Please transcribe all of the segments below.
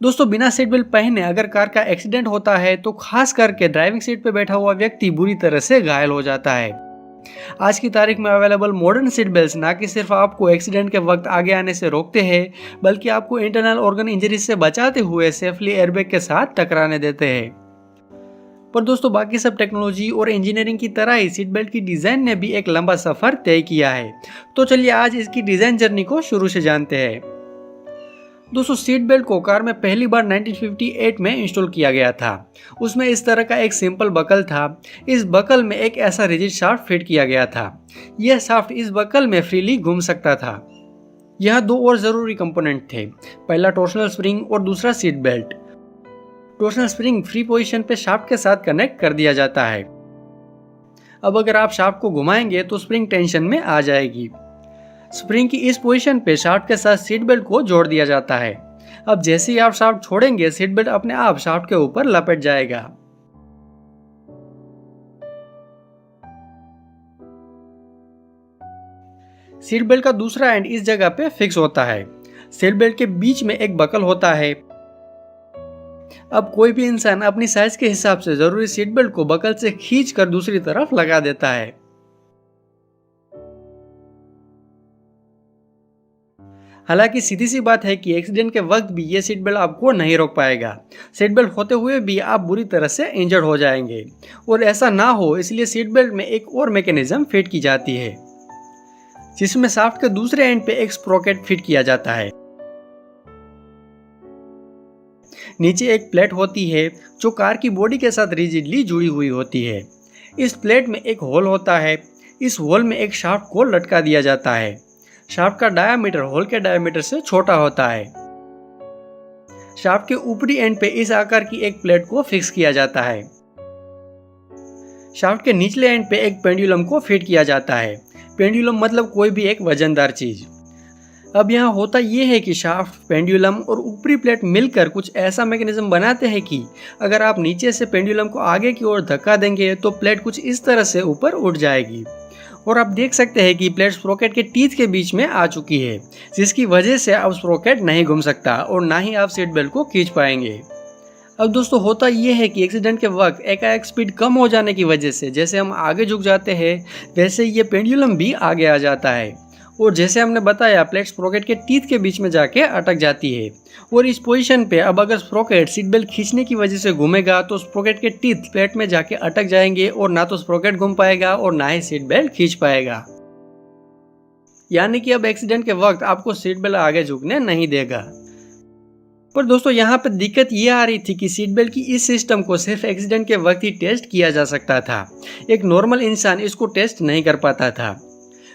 दोस्तों बिना seat belt पहने अगर कार का एक्सीडेंट होता है तो खास करके ड्राइविंग सीट पे बैठा हुआ व्यक्ति बुरी तरह से घायल हो जाता है। आज की तारीख में अवेलेबल मॉडर्न सीट बेल्ट ना कि सिर्फ आपको एक्सीडेंट के वक्त आगे आने से रोकते हैं, बल्कि आपको इंटरनल ऑर्गन इंजरी से बचाते हुए सेफली एयरबैग के साथ टकराने देते हैं। पर दोस्तों बाकी सब टेक्नोलॉजी और इंजीनियरिंग की तरह ही सीट बेल्ट की डिजाइन ने भी एक लंबा सफर तय किया है। तो चलिए आज इसकी डिजाइन जर्नी को शुरू से जानते हैं। दोस्तों सीट बेल्ट को कार में पहली बार 1958 में इंस्टॉल किया गया था। उसमें इस तरह का एक सिंपल बकल था। इस बकल में एक ऐसा रिजिड शाफ्ट फिट किया गया था। यह शाफ्ट इस बकल में फ्रीली घूम सकता था। यहाँ दो और जरूरी कंपोनेंट थे, पहला टॉर्सनल स्प्रिंग और दूसरा seat belt. Torsional spring free position पे शाफ्ट के साथ कनेक्ट कर दिया जाता है। अब अगर आप शाफ्ट को घुमाएंगे तो स्प्रिंग टेंशन में आ जाएगी। स्प्रिंग की इस पोजीशन पे शाफ्ट के साथ सीट बेल्ट को जोड़ दिया जाता है। अब जैसे ही आप शाफ्ट छोड़ेंगे सीट बेल्ट अपने आप शाफ्ट के ऊपर लपेट जाएगा। सीट बेल्ट का दूसरा एंड इस जगह पे फिक्स होता है। सीट बेल्ट के बीच में एक बकल होता है। अब कोई भी इंसान अपनी साइज के हिसाब से जरूरी सीट बेल्ट को बकल से खींचकर दूसरी तरफ लगा देता है। हालांकि सीधी सी बात है कि एक्सीडेंट के वक्त भी ये सीट बेल्ट आपको नहीं रोक पाएगा। सीट बेल्ट होते हुए भी आप बुरी तरह से इंजर्ड हो जाएंगे, और ऐसा ना हो इसलिए सीट बेल्ट में एक और मैकेनिज्म फिट की जाती है, जिसमें शाफ्ट के दूसरे एंड पे एक स्प्रोकेट फिट किया जाता है। नीचे एक प्लेट होती है जो कार की बॉडी के साथ रिजिडली जुड़ी हुई होती है। इस प्लेट में एक होल होता है। इस होल में एक शाफ्ट को लटका दिया जाता है। शाफ्ट का डायामीटर होल के डायामीटर से छोटा होता है। शाफ्ट के ऊपरी एंड पे इस आकार की एक प्लेट को फिक्स किया जाता है। शाफ्ट के निचले एंड पे एक पेंडुलम को फिट किया जाता है। पेंडुलम मतलब कोई भी एक वजनदार चीज। अब यहाँ होता यह है कि शाफ्ट, पेंडुलम और ऊपरी प्लेट मिलकर कुछ ऐसा मैकेनिज्म बनाते हैं कि अगर आप नीचे से पेंडुलम को आगे की ओर धक्का देंगे तो प्लेट कुछ इस तरह से ऊपर उठ जाएगी, और आप देख सकते हैं कि प्लेट स्प्रोकेट के टीथ के बीच में आ चुकी है, जिसकी वजह से अब स्प्रोकेट नहीं घूम सकता और ना ही आप सीट बेल्ट को खींच पाएंगे। अब दोस्तों होता यह है कि एक्सीडेंट के वक्त एकाएक स्पीड कम हो जाने की वजह से जैसे हम आगे झुक जाते हैं, वैसे ये पेंडुलम भी आगे आ जाता है, और जैसे हमने बताया प्लेट स्प्रोकेट के टीथ के बीच में जाके अटक जाती है। और इस पोजीशन पे अब अगर स्प्रोकेट सीट बेल्ट खींचने की वजह से घूमेगा तो स्प्रोकेट के टीथ प्लेट में जाके अटक जाएंगे, और ना तो स्प्रोकेट घूम पाएगा और ना ही सीट बेल्ट खींच पाएगा। यानी कि अब एक्सीडेंट के वक्त आपको सीट बेल्ट आगे झुकने नहीं देगा। पर दोस्तों यहाँ पे दिक्कत ये आ रही थी कि सीट बेल्ट की इस सिस्टम को सिर्फ एक्सीडेंट के वक्त ही टेस्ट किया जा सकता था। एक नॉर्मल इंसान इसको टेस्ट नहीं कर पाता था।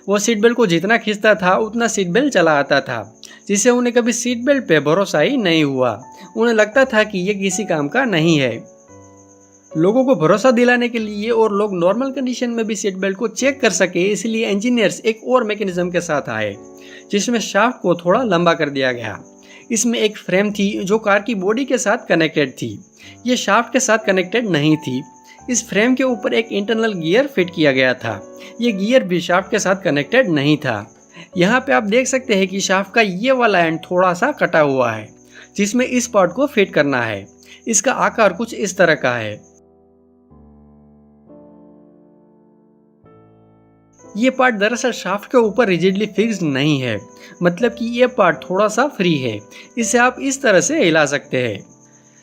वो सीट बेल्ट को जितना खींचता था उतना सीट बेल्ट चला आता था, जिससे उन्हें कभी सीट बेल्ट पे भरोसा ही नहीं हुआ। उन्हें लगता था कि ये किसी काम का नहीं है। लोगों को भरोसा दिलाने के लिए और लोग नॉर्मल कंडीशन में भी सीट बेल्ट को चेक कर सके, इसलिए इंजीनियर्स एक और मैकेनिज्म के साथ आए, जिसमें शाफ्ट को थोड़ा लंबा कर दिया गया। इसमें एक फ्रेम थी जो कार की बॉडी के साथ कनेक्टेड थी। ये शाफ्ट के साथ कनेक्टेड नहीं थी। इस फ्रेम के ऊपर एक इंटरनल गियर फिट किया गया था। ये गियर भी शाफ्ट के साथ कनेक्टेड नहीं था। यहाँ पे आप देख सकते हैं कि शाफ्ट का ये वाला एंड थोड़ा सा कटा हुआ है, जिसमें इस पार्ट को फिट करना है। इसका आकार कुछ इस तरह का है। ये पार्ट दरअसल शाफ्ट के ऊपर रिजिडली फिक्स्ड नहीं है, मतलब कि ये पार्ट थोड़ा सा फ्री है। इसे आप इस तरह से हिला सकते हैं।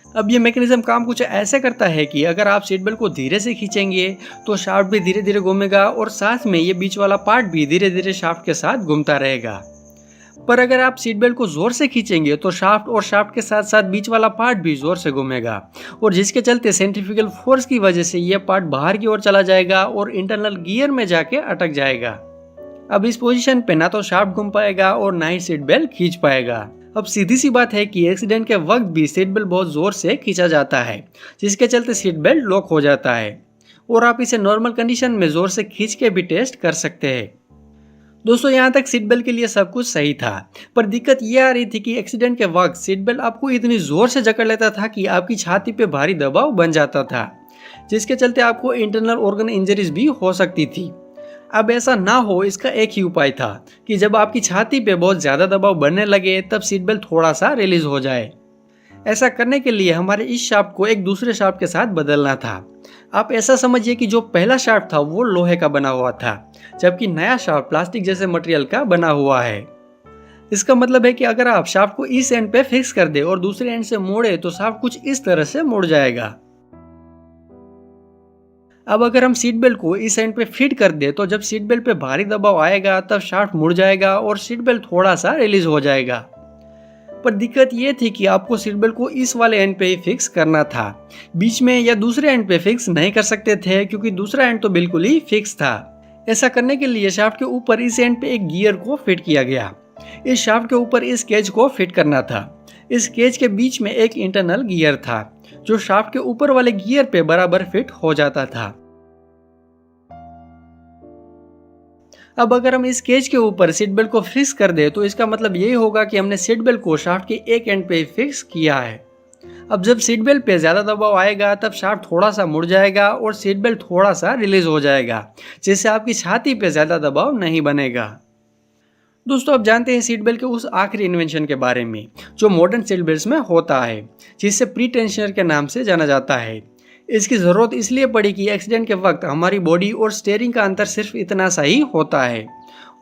अब ये मैकेनिज्म काम कुछ ऐसे करता है कि अगर आप सीट बेल्ट को धीरे से खींचेंगे तो शाफ्ट भी धीरे धीरे घूमेगा, और साथ में ये बीच वाला पार्ट भी धीरे धीरे शाफ्ट के साथ घूमता रहेगा। पर अगर आप सीट बेल्ट को जोर से खींचेंगे तो शाफ्ट और शाफ्ट के साथ साथ बीच वाला पार्ट भी जोर से घूमेगा, और जिसके चलते सेंट्रीफ्यूगल फोर्स की वजह से यह पार्ट बाहर की ओर चला जाएगा और इंटरनल गियर में जाके अटक जाएगा। अब इस पोजीशन पे ना तो शाफ्ट घूम पाएगा और ना ही सीट बेल्ट खींच पाएगा। अब सीधी सी बात है कि एक्सीडेंट के वक्त भी सीट बेल्ट बहुत जोर से खींचा जाता है, जिसके चलते सीट बेल्ट लॉक हो जाता है, और आप इसे नॉर्मल कंडीशन में जोर से खींच के भी टेस्ट कर सकते हैं। दोस्तों यहाँ तक सीट बेल्ट के लिए सब कुछ सही था, पर दिक्कत ये आ रही थी कि एक्सीडेंट के वक्त सीट बेल्ट आपको इतनी जोर से जकड़ लेता था कि आपकी छाती पे भारी दबाव बन जाता था, जिसके चलते आपको इंटरनल ऑर्गन इंजरीज भी हो सकती थी। अब ऐसा ना हो इसका एक ही उपाय था कि जब आपकी छाती पे बहुत ज़्यादा दबाव बनने लगे तब सीट बेल्ट थोड़ा सा रिलीज हो जाए। ऐसा करने के लिए हमारे इस शाफ्ट को एक दूसरे शाफ्ट के साथ बदलना था। आप ऐसा समझिए कि जो पहला शाफ्ट था वो लोहे का बना हुआ था, जबकि नया शाफ्ट प्लास्टिक जैसे मटेरियल का बना हुआ है। इसका मतलब है कि अगर आप शाफ्ट को इस एंड पे फिक्स कर दे और दूसरे एंड से मोड़े तो शाफ्ट कुछ इस तरह से मुड़ जाएगा। अब अगर हम सीट बेल्ट को इस एंड पे फिट कर दे तो जब सीट बेल्ट पे भारी दबाव आएगा तब शाफ्ट मुड़ जाएगा और सीट बेल्ट थोड़ा सा रिलीज हो जाएगा। पर दिक्कत ये थी कि आपको सीट बेल्ट को इस वाले एंड पे ही फिक्स करना था, बीच में या दूसरे एंड पे फिक्स नहीं कर सकते थे क्योंकि दूसरा एंड तो बिल्कुल ही फिक्स था। ऐसा करने के लिए शाफ्ट के ऊपर इस एंड पे एक गियर को फिट किया गया। इस शाफ्ट के ऊपर इस केज को फिट करना था। इस केज के बीच में एक इंटरनल गियर था जो शाफ्ट के ऊपर वाले गियर पे बराबर फिट हो जाता था। अब अगर हम इस केज के ऊपर सीट बेल्ट को फिक्स कर दे तो इसका मतलब यही होगा कि हमने सीट बेल्ट को शाफ्ट के एक एंड पे फिक्स किया है। अब जब सीट बेल्ट पे ज्यादा दबाव आएगा तब शाफ्ट थोड़ा सा मुड़ जाएगा और सीट बेल्ट थोड़ा सा रिलीज हो जाएगा, जिससे आपकी छाती पे ज्यादा दबाव नहीं बनेगा। दोस्तों, अब जानते हैं सीट बेल्ट के उस आखिरी इन्वेंशन के बारे में जो मॉडर्न सीट बेल्ट में होता है, जिसे प्री टेंशनर के नाम से जाना जाता है। इसकी ज़रूरत इसलिए पड़ी कि एक्सीडेंट के वक्त हमारी बॉडी और स्टीयरिंग का अंतर सिर्फ इतना सा ही होता है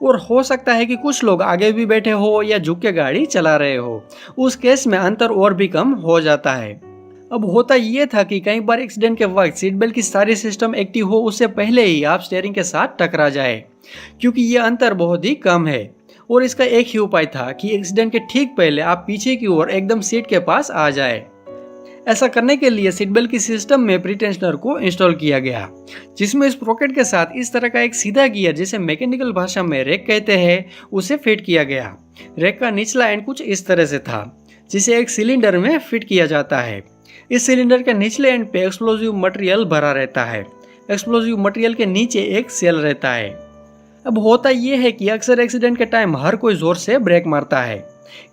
और हो सकता है कि कुछ लोग आगे भी बैठे हो या झुक के गाड़ी चला रहे हो, उस केस में अंतर और भी कम हो जाता है। अब होता ये था कि कई बार एक्सीडेंट के वक्त सीट बेल्ट की सारी सिस्टम एक्टिव हो उससे पहले ही आप स्टीयरिंग के साथ टकरा जाए, क्योंकि ये अंतर बहुत ही कम है। और इसका एक ही उपाय था कि एक्सीडेंट के ठीक पहले आप पीछे की ओर एकदम सीट के पास आ जाए। ऐसा करने के लिए सीट बेल्ट की सिस्टम में प्री टेंशनर को इंस्टॉल किया गया, जिसमें इस प्रॉकेट के साथ इस तरह का एक सीधा गियर, जिसे मैकेनिकल भाषा में रैक कहते हैं, उसे फिट किया गया। रैक का निचला एंड कुछ इस तरह से था, जिसे एक सिलेंडर में फिट किया जाता है। इस सिलेंडर के निचले एंड पे एक्सप्लोजिव मटेरियल भरा रहता है। एक्सप्लोजिव मटेरियल के नीचे एक सेल रहता है। अब होता यह है कि अक्सर एक्सीडेंट के टाइम हर कोई जोर से ब्रेक मारता है।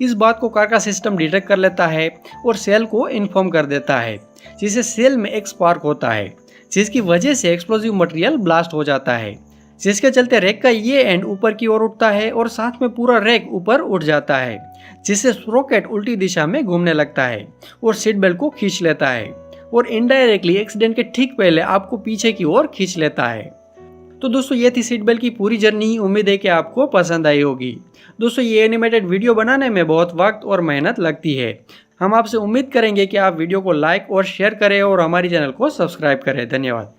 इस बात को कार का सिस्टम डिटेक्ट कर लेता है और सेल को इन्फॉर्म कर देता है, जिससे सेल में एक स्पार्क होता है, जिसकी वजह से एक्सप्लोजिव मटेरियल ब्लास्ट हो जाता है, जिसके चलते रैक का ये एंड ऊपर की ओर उठता है और साथ में पूरा रैक ऊपर उठ जाता है, जिससे स्प्रोकेट उल्टी दिशा में घूमने लगता है और सीट बेल्ट को खींच लेता है और इनडायरेक्टली एक्सीडेंट के ठीक पहले आपको पीछे की ओर खींच लेता है। तो दोस्तों, ये थी सीट बेल्ट की पूरी जर्नी। उम्मीद है कि आपको पसंद आई होगी। दोस्तों, ये एनिमेटेड वीडियो बनाने में बहुत वक्त और मेहनत लगती है। हम आपसे उम्मीद करेंगे कि आप वीडियो को लाइक और शेयर करें और हमारी चैनल को सब्सक्राइब करें। धन्यवाद।